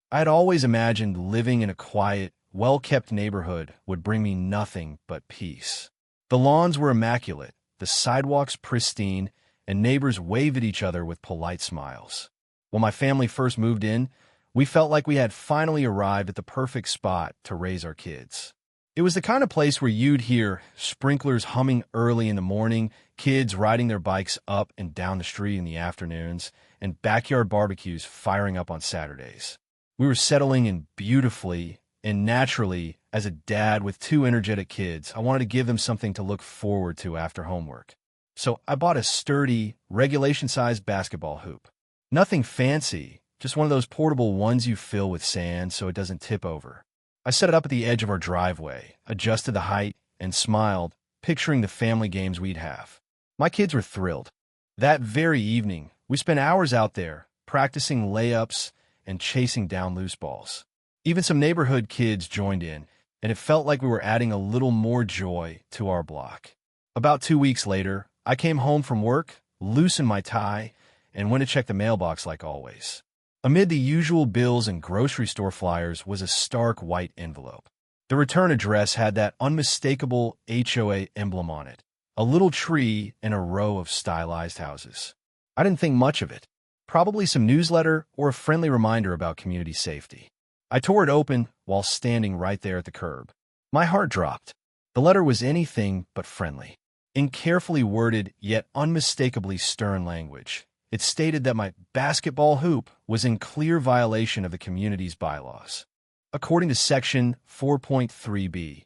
I had always imagined living in a quiet, well-kept neighborhood would bring me nothing but peace. The lawns were immaculate, the sidewalks pristine, and neighbors waved at each other with polite smiles. When my family first moved in, we felt like we had finally arrived at the perfect spot to raise our kids. It was the kind of place where you'd hear sprinklers humming early in the morning, kids riding their bikes up and down the street in the afternoons, and backyard barbecues firing up on Saturdays. We were settling in beautifully and naturally. As a dad with two energetic kids, I wanted to give them something to look forward to after homework. So I bought a sturdy, regulation-sized basketball hoop. Nothing fancy, just one of those portable ones you fill with sand so it doesn't tip over. I set it up at the edge of our driveway, adjusted the height, and smiled, picturing the family games we'd have. My kids were thrilled. That very evening, we spent hours out there, practicing layups and chasing down loose balls. Even some neighborhood kids joined in, and it felt like we were adding a little more joy to our block. About 2 weeks later, I came home from work, loosened my tie, and went to check the mailbox like always. Amid the usual bills and grocery store flyers was a stark white envelope. The return address had that unmistakable HOA emblem on it, a little tree and a row of stylized houses. I didn't think much of it. Probably some newsletter or a friendly reminder about community safety. I tore it open while standing right there at the curb. My heart dropped. The letter was anything but friendly. In carefully worded yet unmistakably stern language, it stated that my basketball hoop was in clear violation of the community's bylaws. According to Section 4.3b,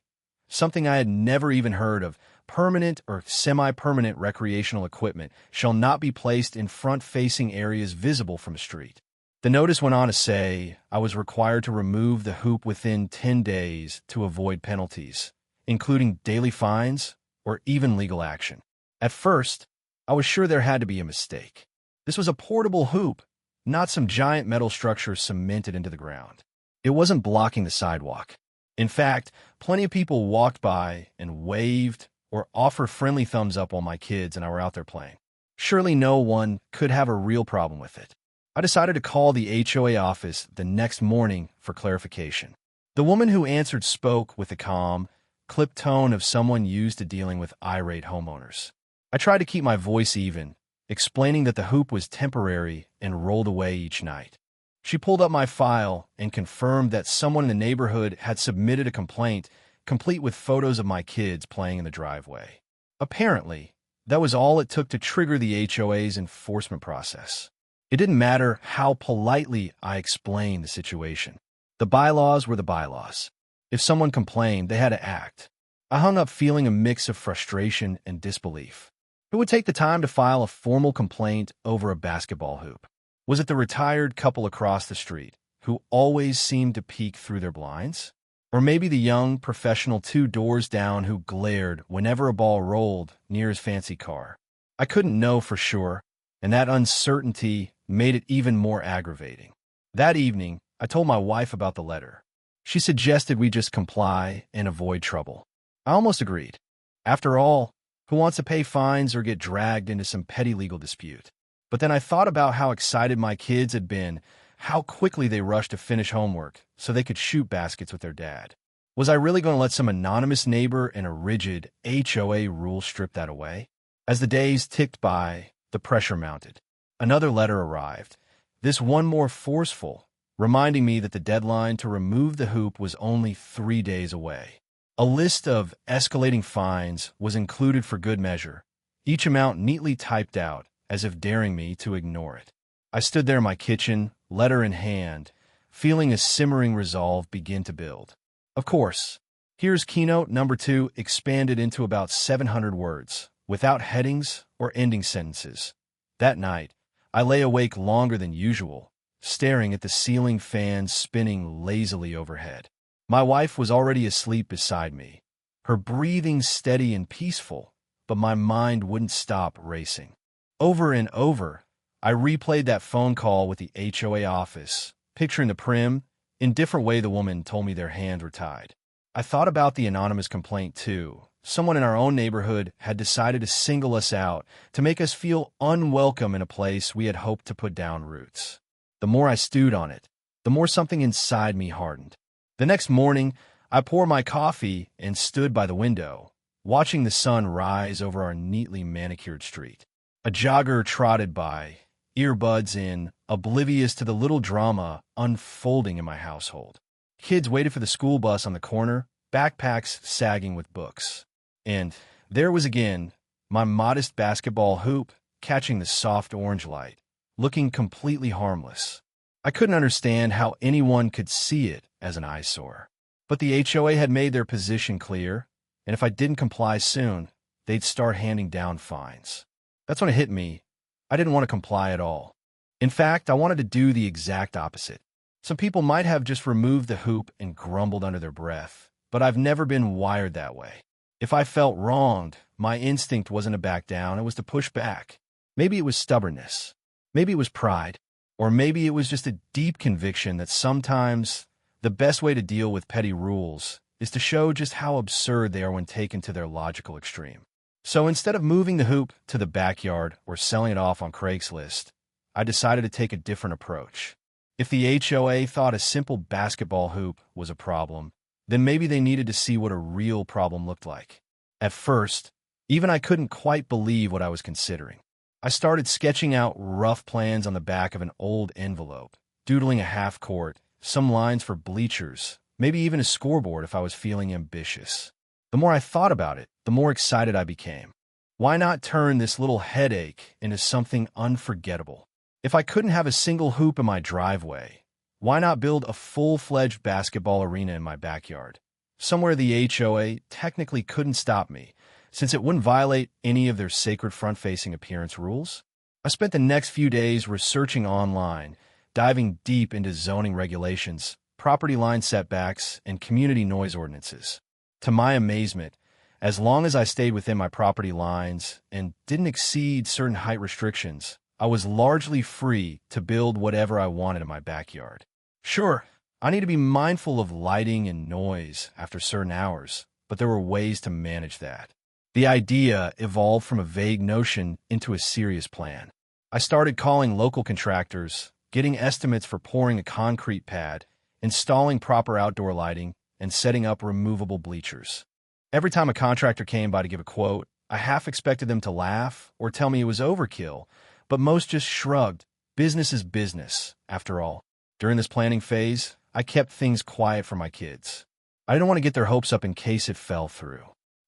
something I had never even heard of, permanent or semi-permanent recreational equipment shall not be placed in front-facing areas visible from a street. The notice went on to say I was required to remove the hoop within 10 days to avoid penalties, including daily fines or even legal action. At first, I was sure there had to be a mistake. This was a portable hoop, not some giant metal structure cemented into the ground. It wasn't blocking the sidewalk. In fact, plenty of people walked by and waved or offered friendly thumbs up while my kids and I were out there playing. Surely no one could have a real problem with it. I decided to call the HOA office the next morning for clarification. The woman who answered spoke with the calm, clipped tone of someone used to dealing with irate homeowners. I tried to keep my voice even, explaining that the hoop was temporary and rolled away each night. She pulled up my file and confirmed that someone in the neighborhood had submitted a complaint, complete with photos of my kids playing in the driveway. Apparently, that was all it took to trigger the HOA's enforcement process. It didn't matter how politely I explained the situation. The bylaws were the bylaws. If someone complained, they had to act. I hung up feeling a mix of frustration and disbelief. Who would take the time to file a formal complaint over a basketball hoop? Was it the retired couple across the street, who always seemed to peek through their blinds? Or maybe the young professional 2 doors down who glared whenever a ball rolled near his fancy car? I couldn't know for sure, and that uncertainty made it even more aggravating. That evening, I told my wife about the letter. She suggested we just comply and avoid trouble. I almost agreed. After all, who wants to pay fines or get dragged into some petty legal dispute? But then I thought about how excited my kids had been, how quickly they rushed to finish homework so they could shoot baskets with their dad. Was I really going to let some anonymous neighbor and a rigid HOA rule strip that away? As the days ticked by, the pressure mounted. Another letter arrived, this one more forceful, reminding me that the deadline to remove the hoop was only 3 days away. A list of escalating fines was included for good measure, each amount neatly typed out, as if daring me to ignore it. I stood there in my kitchen, letter in hand, feeling a simmering resolve begin to build. Of course, here's keynote number 2 expanded into about 700 words, without headings or ending sentences. That night, I lay awake longer than usual, staring at the ceiling fan spinning lazily overhead. My wife was already asleep beside me, her breathing steady and peaceful, but my mind wouldn't stop racing. Over and over, I replayed that phone call with the HOA office, picturing the prim, indifferent way the woman told me their hands were tied. I thought about the anonymous complaint too. Someone in our own neighborhood had decided to single us out, to make us feel unwelcome in a place we had hoped to put down roots. The more I stewed on it, the more something inside me hardened. The next morning, I poured my coffee and stood by the window, watching the sun rise over our neatly manicured street. A jogger trotted by, earbuds in, oblivious to the little drama unfolding in my household. Kids waited for the school bus on the corner, backpacks sagging with books. And there was again my modest basketball hoop catching the soft orange light, looking completely harmless. I couldn't understand how anyone could see it as an eyesore. But the HOA had made their position clear, and if I didn't comply soon, they'd start handing down fines. That's when it hit me. I didn't want to comply at all. In fact, I wanted to do the exact opposite. Some people might have just removed the hoop and grumbled under their breath, but I've never been wired that way. If I felt wronged, my instinct wasn't to back down, it was to push back. Maybe it was stubbornness. Maybe it was pride. Or maybe it was just a deep conviction that sometimes the best way to deal with petty rules is to show just how absurd they are when taken to their logical extreme. So instead of moving the hoop to the backyard or selling it off on Craigslist, I decided to take a different approach. If the HOA thought a simple basketball hoop was a problem, then maybe they needed to see what a real problem looked like. At first, even I couldn't quite believe what I was considering. I started sketching out rough plans on the back of an old envelope, doodling a half court, some lines for bleachers, maybe even a scoreboard if I was feeling ambitious. The more I thought about it, the more excited I became. Why not turn this little headache into something unforgettable? If I couldn't have a single hoop in my driveway, why not build a full-fledged basketball arena in my backyard? Somewhere the HOA technically couldn't stop me, since it wouldn't violate any of their sacred front-facing appearance rules. I spent the next few days researching online, diving deep into zoning regulations, property line setbacks, and community noise ordinances. To my amazement, as long as I stayed within my property lines and didn't exceed certain height restrictions, I was largely free to build whatever I wanted in my backyard. Sure, I need to be mindful of lighting and noise after certain hours, but there were ways to manage that. The idea evolved from a vague notion into a serious plan. I started calling local contractors, getting estimates for pouring a concrete pad, installing proper outdoor lighting, and setting up removable bleachers. Every time a contractor came by to give a quote, I half expected them to laugh or tell me it was overkill, but most just shrugged. Business is business, after all. During this planning phase, I kept things quiet for my kids. I didn't want to get their hopes up in case it fell through.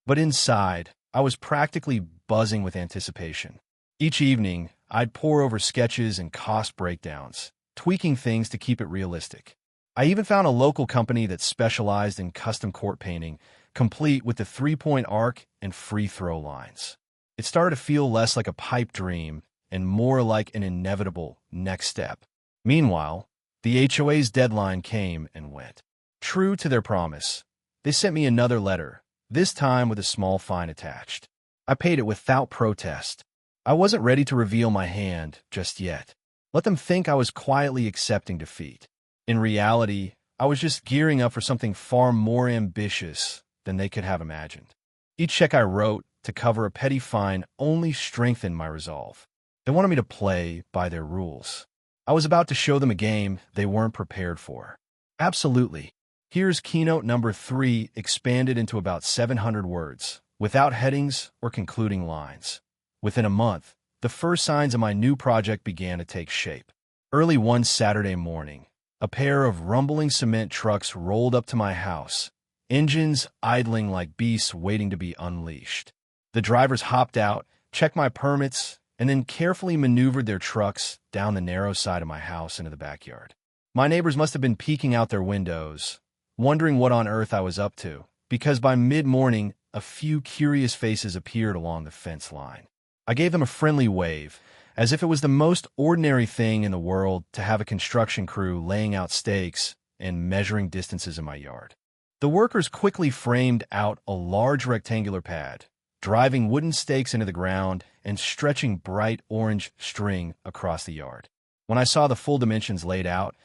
But inside, I was practically buzzing with anticipation. Each evening, I'd pore over sketches and cost breakdowns, tweaking things to keep it realistic. I even found a local company that specialized in custom court painting, complete with the three-point arc and free throw lines. It started to feel less like a pipe dream and more like an inevitable next step. Meanwhile, the HOA's deadline came and went. True to their promise, they sent me another letter, this time with a small fine attached. I paid it without protest. I wasn't ready to reveal my hand just yet. Let them think I was quietly accepting defeat. In reality, I was just gearing up for something far more ambitious than they could have imagined. Each check I wrote to cover a petty fine only strengthened my resolve. They wanted me to play by their rules. I was about to show them a game they weren't prepared for. Absolutely. Here's keynote number 3 expanded into about 700 words, without headings or concluding lines. Within a month, the first signs of my new project began to take shape. Early one Saturday morning, a pair of rumbling cement trucks rolled up to my house, engines idling like beasts waiting to be unleashed. The drivers hopped out, checked my permits, and then carefully maneuvered their trucks down the narrow side of my house into the backyard. My neighbors must have been peeking out their windows, wondering what on earth I was up to, because by mid-morning, a few curious faces appeared along the fence line. I gave them a friendly wave, as if it was the most ordinary thing in the world to have a construction crew laying out stakes and measuring distances in my yard. The workers quickly framed out a large rectangular pad, driving wooden stakes into the ground and stretching bright orange string across the yard. When I saw the full dimensions laid out,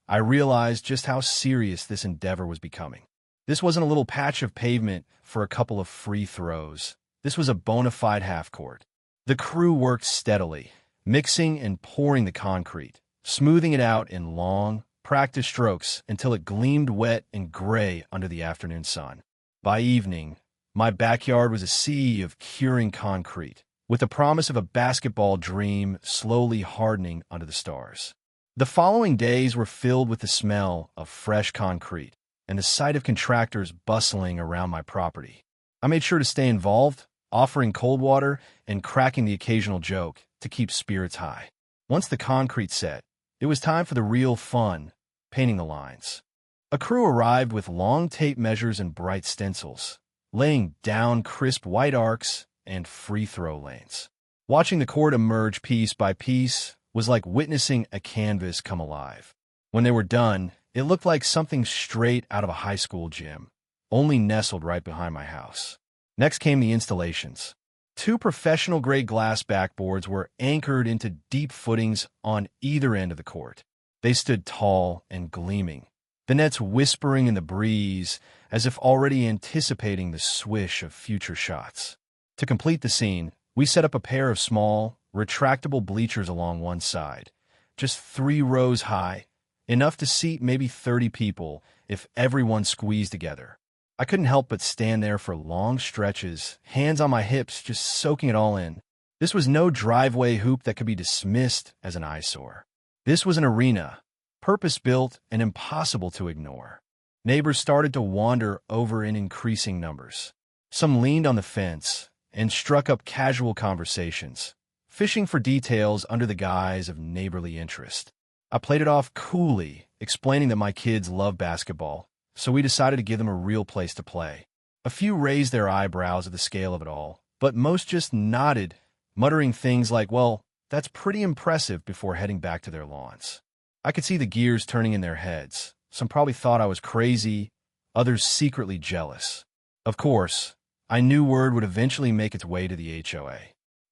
I realized just how serious this endeavor was becoming. This wasn't a little patch of pavement for a couple of free throws. This was a bona fide half-court. The crew worked steadily, mixing and pouring the concrete, smoothing it out in long, practice strokes until it gleamed wet and gray under the afternoon sun. By evening, my backyard was a sea of curing concrete, with the promise of a basketball dream slowly hardening under the stars. The following days were filled with the smell of fresh concrete and the sight of contractors bustling around my property. I made sure to stay involved, offering cold water and cracking the occasional joke to keep spirits high. Once the concrete set, it was time for the real fun, painting the lines. A crew arrived with long tape measures and bright stencils, laying down crisp white arcs and free-throw lanes. Watching the court emerge piece by piece was like witnessing a canvas come alive. When they were done, it looked like something straight out of a high school gym, only nestled right behind my house. Next came the installations. 2 professional-grade glass backboards were anchored into deep footings on either end of the court. They stood tall and gleaming, the nets whispering in the breeze as if already anticipating the swish of future shots. To complete the scene, we set up a pair of small, retractable bleachers along one side, just 3 rows high, enough to seat maybe 30 people if everyone squeezed together. I couldn't help but stand there for long stretches, hands on my hips, just soaking it all in. This was no driveway hoop that could be dismissed as an eyesore. This was an arena, purpose-built and impossible to ignore. Neighbors started to wander over in increasing numbers. Some leaned on the fence and struck up casual conversations, fishing for details under the guise of neighborly interest. I played it off coolly, explaining that my kids love basketball, so we decided to give them a real place to play. A few raised their eyebrows at the scale of it all, but most just nodded, muttering things like, "Well, that's pretty impressive," before heading back to their lawns. I could see the gears turning in their heads. Some probably thought I was crazy, others secretly jealous. Of course, I knew word would eventually make its way to the HOA.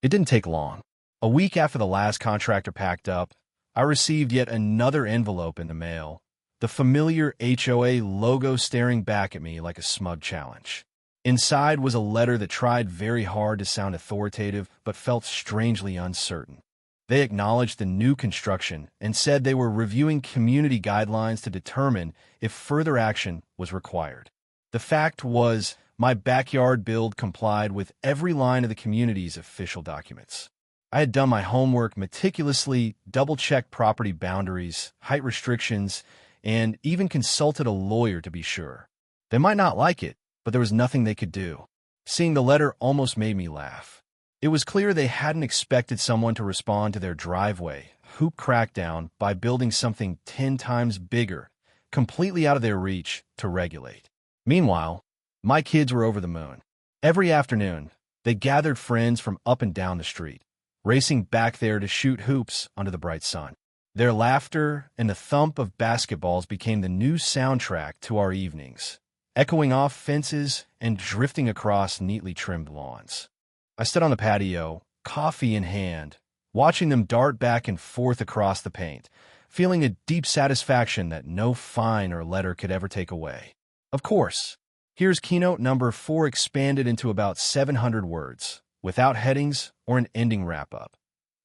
It didn't take long. A week after the last contractor packed up, I received yet another envelope in the mail, the familiar HOA logo staring back at me like a smug challenge. Inside was a letter that tried very hard to sound authoritative but felt strangely uncertain. They acknowledged the new construction and said they were reviewing community guidelines to determine if further action was required. The fact was, my backyard build complied with every line of the community's official documents. I had done my homework meticulously, double-checked property boundaries, height restrictions, and even consulted a lawyer to be sure. They might not like it, but there was nothing they could do. Seeing the letter almost made me laugh. It was clear they hadn't expected someone to respond to their driveway hoop crackdown by building something 10 times bigger, completely out of their reach to regulate. Meanwhile, my kids were over the moon. Every afternoon, they gathered friends from up and down the street, racing back there to shoot hoops under the bright sun. Their laughter and the thump of basketballs became the new soundtrack to our evenings, echoing off fences and drifting across neatly trimmed lawns. I stood on the patio, coffee in hand, watching them dart back and forth across the paint, feeling a deep satisfaction that no fine or letter could ever take away. Of course, here's keynote number 4 expanded into about 700 words, without headings or an ending wrap-up.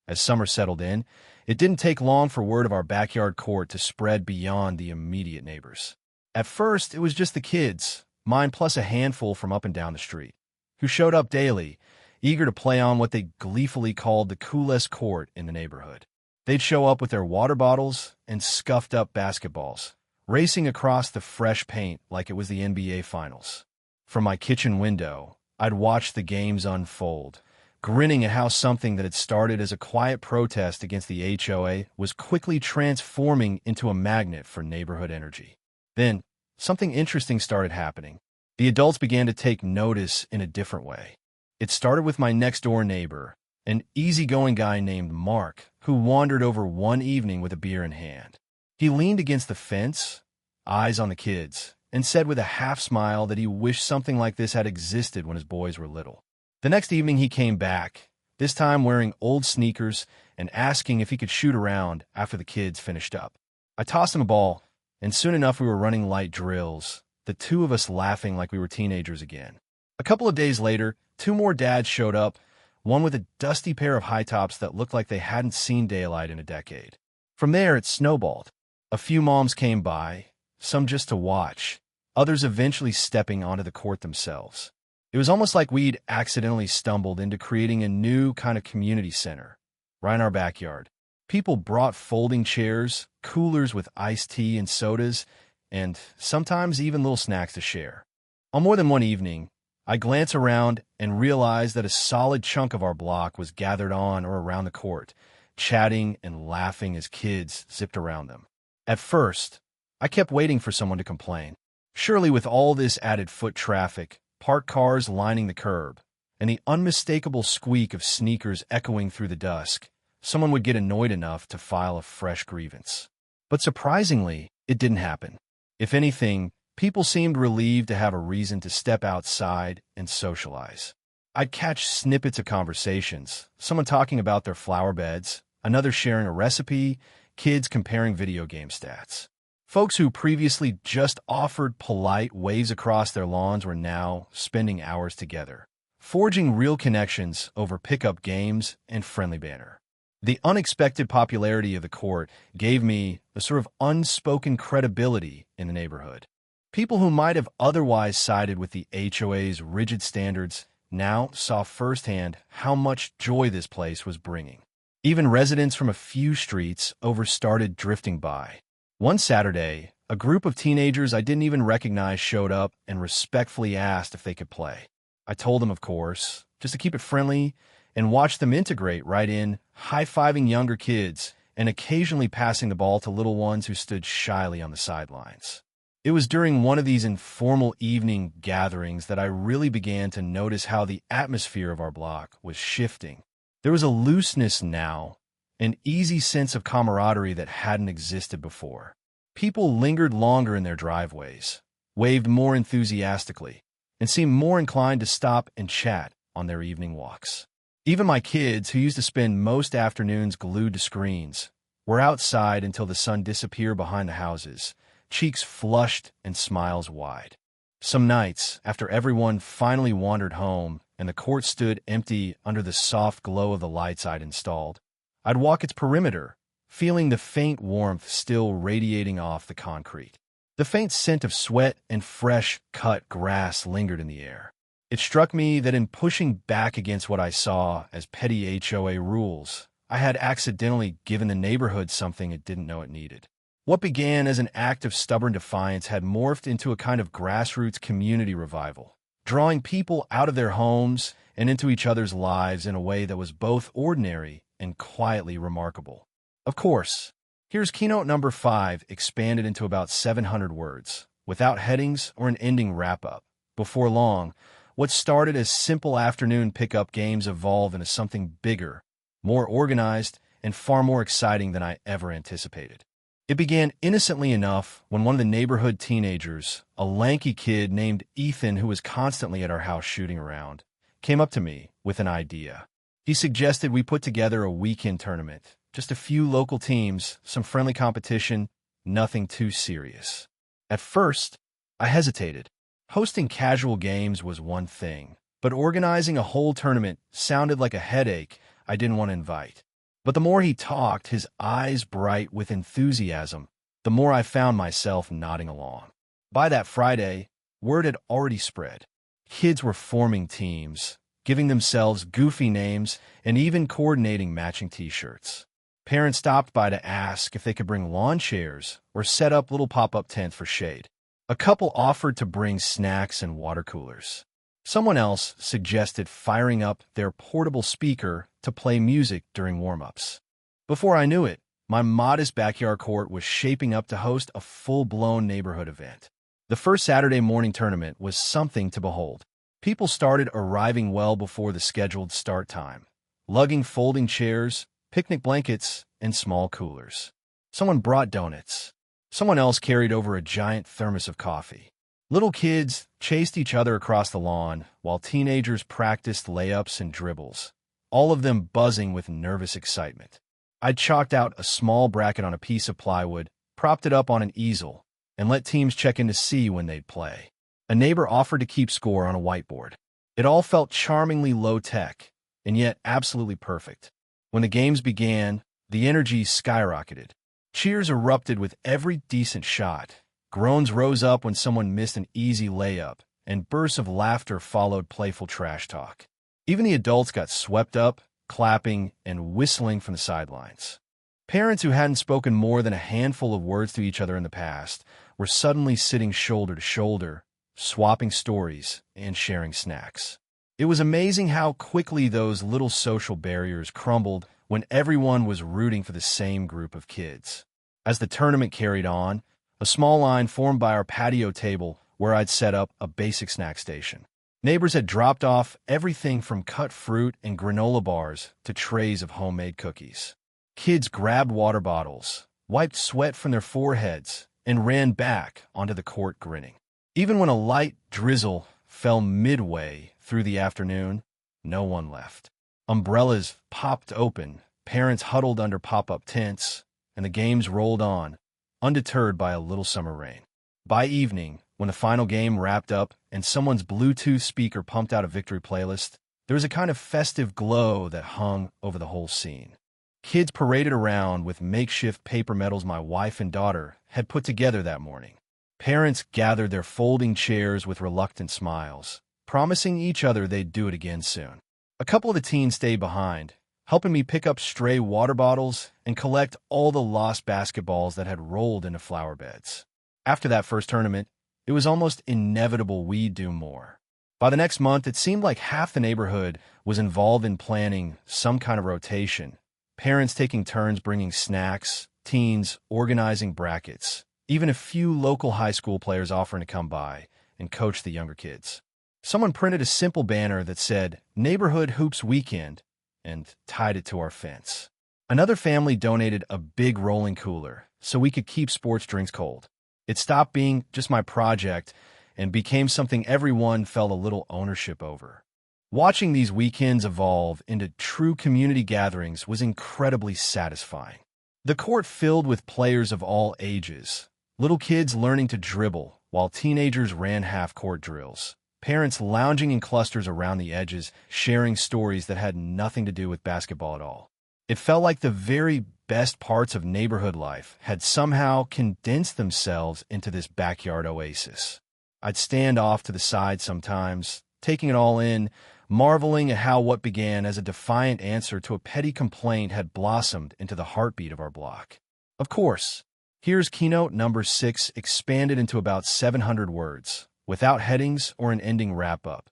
As summer settled in, it didn't take long for word of our backyard court to spread beyond the immediate neighbors. At first, it was just the kids, mine plus a handful from up and down the street, who showed up daily, eager to play on what they gleefully called the coolest court in the neighborhood. They'd show up with their water bottles and scuffed-up basketballs, racing across the fresh paint like it was the NBA Finals. From my kitchen window, I'd watch the games unfold, grinning at how something that had started as a quiet protest against the HOA was quickly transforming into a magnet for neighborhood energy. Then, something interesting started happening. The adults began to take notice in a different way. It started with my next-door neighbor, an easygoing guy named Mark, who wandered over one evening with a beer in hand. He leaned against the fence, eyes on the kids, and said with a half-smile that he wished something like this had existed when his boys were little. The next evening he came back, this time wearing old sneakers and asking if he could shoot around after the kids finished up. I tossed him a ball, and soon enough we were running light drills, the 2 of us laughing like we were teenagers again. A couple of days later, 2 more dads showed up, one with a dusty pair of high tops that looked like they hadn't seen daylight in a decade. From there, it snowballed. A few moms came by, some just to watch, others eventually stepping onto the court themselves. It was almost like we'd accidentally stumbled into creating a new kind of community center, right in our backyard. People brought folding chairs, coolers with iced tea and sodas, and sometimes even little snacks to share. On more than one evening, I glanced around and realized that a solid chunk of our block was gathered on or around the court, chatting and laughing as kids zipped around them. At first, I kept waiting for someone to complain. Surely with all this added foot traffic, parked cars lining the curb, and the unmistakable squeak of sneakers echoing through the dusk, someone would get annoyed enough to file a fresh grievance. But surprisingly, it didn't happen. If anything, people seemed relieved to have a reason to step outside and socialize. I'd catch snippets of conversations, someone talking about their flower beds, another sharing a recipe, kids comparing video game stats. Folks who previously just offered polite waves across their lawns were now spending hours together, forging real connections over pickup games and friendly banter. The unexpected popularity of the court gave me a sort of unspoken credibility in the neighborhood. People who might have otherwise sided with the HOA's rigid standards now saw firsthand how much joy this place was bringing. Even residents from a few streets over started drifting by. One Saturday, a group of teenagers I didn't even recognize showed up and respectfully asked if they could play. I told them, of course, just to keep it friendly, and watched them integrate right in, high-fiving younger kids and occasionally passing the ball to little ones who stood shyly on the sidelines. It was during one of these informal evening gatherings that I really began to notice how the atmosphere of our block was shifting. There was a looseness now, an easy sense of camaraderie that hadn't existed before. People lingered longer in their driveways, waved more enthusiastically, and seemed more inclined to stop and chat on their evening walks. Even my kids, who used to spend most afternoons glued to screens, were outside until the sun disappeared behind the houses, cheeks flushed and smiles wide. Some nights, after everyone finally wandered home and the court stood empty under the soft glow of the lights I'd installed, I'd walk its perimeter, feeling the faint warmth still radiating off the concrete. The faint scent of sweat and fresh, cut grass lingered in the air. It struck me that in pushing back against what I saw as petty HOA rules, I had accidentally given the neighborhood something it didn't know it needed. What began as an act of stubborn defiance had morphed into a kind of grassroots community revival, drawing people out of their homes and into each other's lives in a way that was both ordinary and quietly remarkable. Of course, here's keynote number 5 expanded into about 700 words, without headings or an ending wrap-up. Before long, what started as simple afternoon pickup games evolved into something bigger, more organized, and far more exciting than I ever anticipated. It began innocently enough when one of the neighborhood teenagers, a lanky kid named Ethan who was constantly at our house shooting around, came up to me with an idea. He suggested we put together a weekend tournament, just a few local teams, some friendly competition, nothing too serious. At first, I hesitated. Hosting casual games was one thing, but organizing a whole tournament sounded like a headache I didn't want to invite. But the more he talked, his eyes bright with enthusiasm, the more I found myself nodding along. By that Friday, word had already spread. Kids were forming teams, giving themselves goofy names, and even coordinating matching t-shirts. Parents stopped by to ask if they could bring lawn chairs or set up little pop-up tents for shade. A couple offered to bring snacks and water coolers. Someone else suggested firing up their portable speaker to play music during warm-ups. Before I knew it, my modest backyard court was shaping up to host a full-blown neighborhood event. The first Saturday morning tournament was something to behold. People started arriving well before the scheduled start time, lugging folding chairs, picnic blankets, and small coolers. Someone brought donuts. Someone else carried over a giant thermos of coffee. Little kids chased each other across the lawn, while teenagers practiced layups and dribbles, all of them buzzing with nervous excitement. I'd chalked out a small bracket on a piece of plywood, propped it up on an easel, and let teams check in to see when they'd play. A neighbor offered to keep score on a whiteboard. It all felt charmingly low-tech, and yet absolutely perfect. When the games began, the energy skyrocketed. Cheers erupted with every decent shot. Groans rose up when someone missed an easy layup, and bursts of laughter followed playful trash talk. Even the adults got swept up, clapping, and whistling from the sidelines. Parents who hadn't spoken more than a handful of words to each other in the past were suddenly sitting shoulder to shoulder, swapping stories and sharing snacks. It was amazing how quickly those little social barriers crumbled when everyone was rooting for the same group of kids. As the tournament carried on, a small line formed by our patio table where I'd set up a basic snack station. Neighbors had dropped off everything from cut fruit and granola bars to trays of homemade cookies. Kids grabbed water bottles, wiped sweat from their foreheads, and ran back onto the court grinning. Even when a light drizzle fell midway through the afternoon, no one left. Umbrellas popped open, parents huddled under pop-up tents, and the games rolled on, undeterred by a little summer rain. By evening, when the final game wrapped up and someone's Bluetooth speaker pumped out a victory playlist, there was a kind of festive glow that hung over the whole scene. Kids paraded around with makeshift paper medals my wife and daughter had put together that morning. Parents gathered their folding chairs with reluctant smiles, promising each other they'd do it again soon. A couple of the teens stayed behind, helping me pick up stray water bottles and collect all the lost basketballs that had rolled into flower beds. After that first tournament, it was almost inevitable we'd do more. By the next month, it seemed like half the neighborhood was involved in planning some kind of rotation, parents taking turns bringing snacks, teens organizing brackets, even a few local high school players offering to come by and coach the younger kids. Someone printed a simple banner that said, "Neighborhood Hoops Weekend," and tied it to our fence. Another family donated a big rolling cooler so we could keep sports drinks cold. It stopped being just my project and became something everyone felt a little ownership over. Watching these weekends evolve into true community gatherings was incredibly satisfying. The court filled with players of all ages, little kids learning to dribble while teenagers ran half-court drills, parents lounging in clusters around the edges, sharing stories that had nothing to do with basketball at all. It felt like the very best parts of neighborhood life had somehow condensed themselves into this backyard oasis. I'd stand off to the side sometimes, taking it all in, marveling at how what began as a defiant answer to a petty complaint had blossomed into the heartbeat of our block. Of course, here's keynote number 6 expanded into about 700 words, without headings or an ending wrap-up.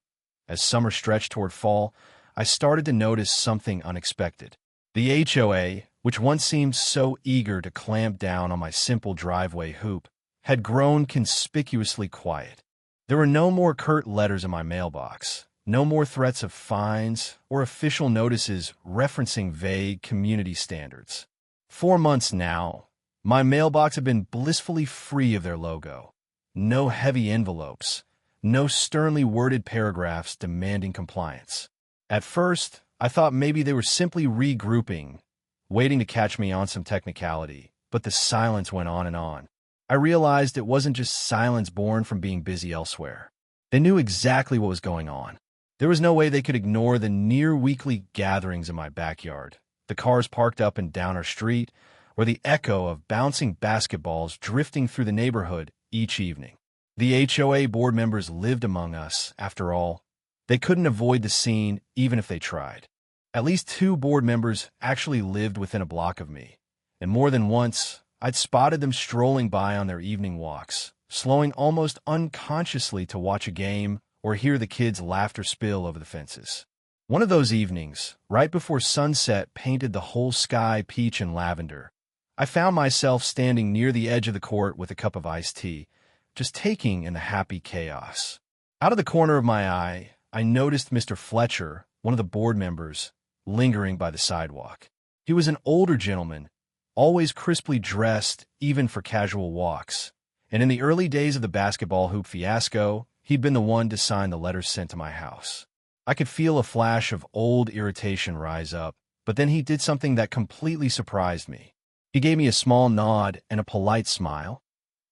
As summer stretched toward fall, I started to notice something unexpected. The HOA, which once seemed so eager to clamp down on my simple driveway hoop, had grown conspicuously quiet. There were no more curt letters in my mailbox, no more threats of fines or official notices referencing vague community standards. 4 months now, my mailbox had been blissfully free of their logo. No heavy envelopes, no sternly worded paragraphs demanding compliance. At first, I thought maybe they were simply regrouping, waiting to catch me on some technicality, but the silence went on and on. I realized it wasn't just silence born from being busy elsewhere. They knew exactly what was going on. There was no way they could ignore the near-weekly gatherings in my backyard, the cars parked up and down our street, or the echo of bouncing basketballs drifting through the neighborhood each evening. The HOA board members lived among us, after all. They couldn't avoid the scene even if they tried. At least 2 board members actually lived within a block of me, and more than once, I'd spotted them strolling by on their evening walks, slowing almost unconsciously to watch a game or hear the kids' laughter spill over the fences. One of those evenings, right before sunset painted the whole sky peach and lavender, I found myself standing near the edge of the court with a cup of iced tea, just taking in the happy chaos. Out of the corner of my eye, I noticed Mr. Fletcher, one of the board members, lingering by the sidewalk. He was an older gentleman, always crisply dressed even for casual walks, and in the early days of the basketball hoop fiasco, he'd been the one to sign the letters sent to my house. I could feel a flash of old irritation rise up, but then he did something that completely surprised me. He gave me a small nod and a polite smile,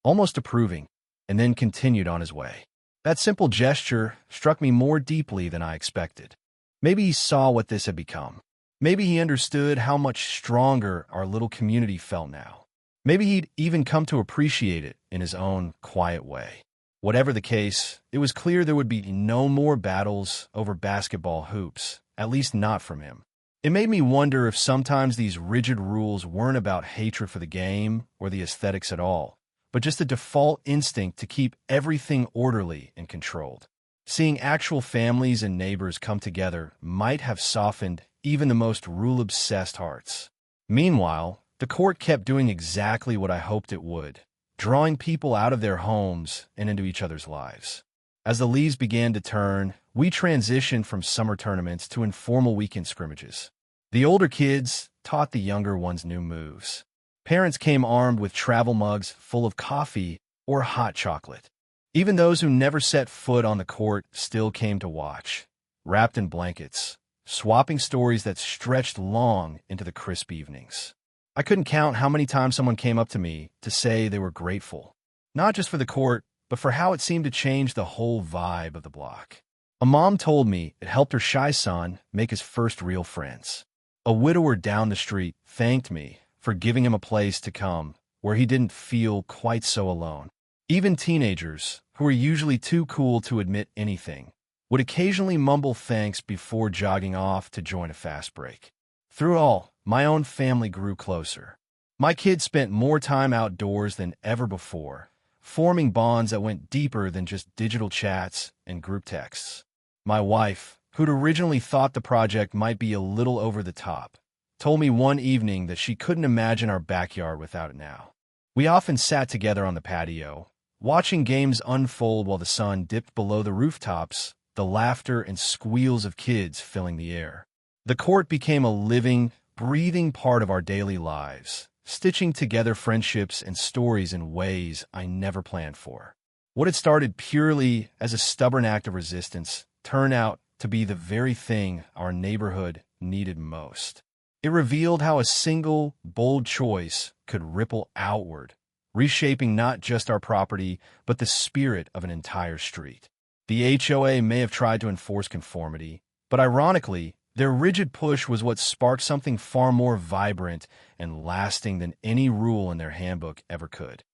almost approving, and then continued on his way. That simple gesture struck me more deeply than I expected. Maybe he saw what this had become. Maybe he understood how much stronger our little community felt now. Maybe he'd even come to appreciate it in his own quiet way. Whatever the case, it was clear there would be no more battles over basketball hoops, at least not from him. It made me wonder if sometimes these rigid rules weren't about hatred for the game or the aesthetics at all, but just a default instinct to keep everything orderly and controlled. Seeing actual families and neighbors come together might have softened even the most rule-obsessed hearts. Meanwhile, the court kept doing exactly what I hoped it would, drawing people out of their homes and into each other's lives. As the leaves began to turn, we transitioned from summer tournaments to informal weekend scrimmages. The older kids taught the younger ones new moves. Parents came armed with travel mugs full of coffee or hot chocolate. Even those who never set foot on the court still came to watch, wrapped in blankets, swapping stories that stretched long into the crisp evenings. I couldn't count how many times someone came up to me to say they were grateful, not just for the court, but for how it seemed to change the whole vibe of the block. A mom told me it helped her shy son make his first real friends. A widower down the street thanked me for giving him a place to come where he didn't feel quite so alone. Even teenagers, who were usually too cool to admit anything, would occasionally mumble thanks before jogging off to join a fast break. Through it all, my own family grew closer. My kids spent more time outdoors than ever before, forming bonds that went deeper than just digital chats and group texts. My wife, who'd originally thought the project might be a little over the top, told me one evening that she couldn't imagine our backyard without it now. We often sat together on the patio, watching games unfold while the sun dipped below the rooftops, the laughter and squeals of kids filling the air. The court became a living, breathing part of our daily lives, stitching together friendships and stories in ways I never planned for. What had started purely as a stubborn act of resistance turned out to be the very thing our neighborhood needed most. It revealed how a single, bold choice could ripple outward, reshaping not just our property, but the spirit of an entire street. The HOA may have tried to enforce conformity, but ironically, their rigid push was what sparked something far more vibrant and lasting than any rule in their handbook ever could.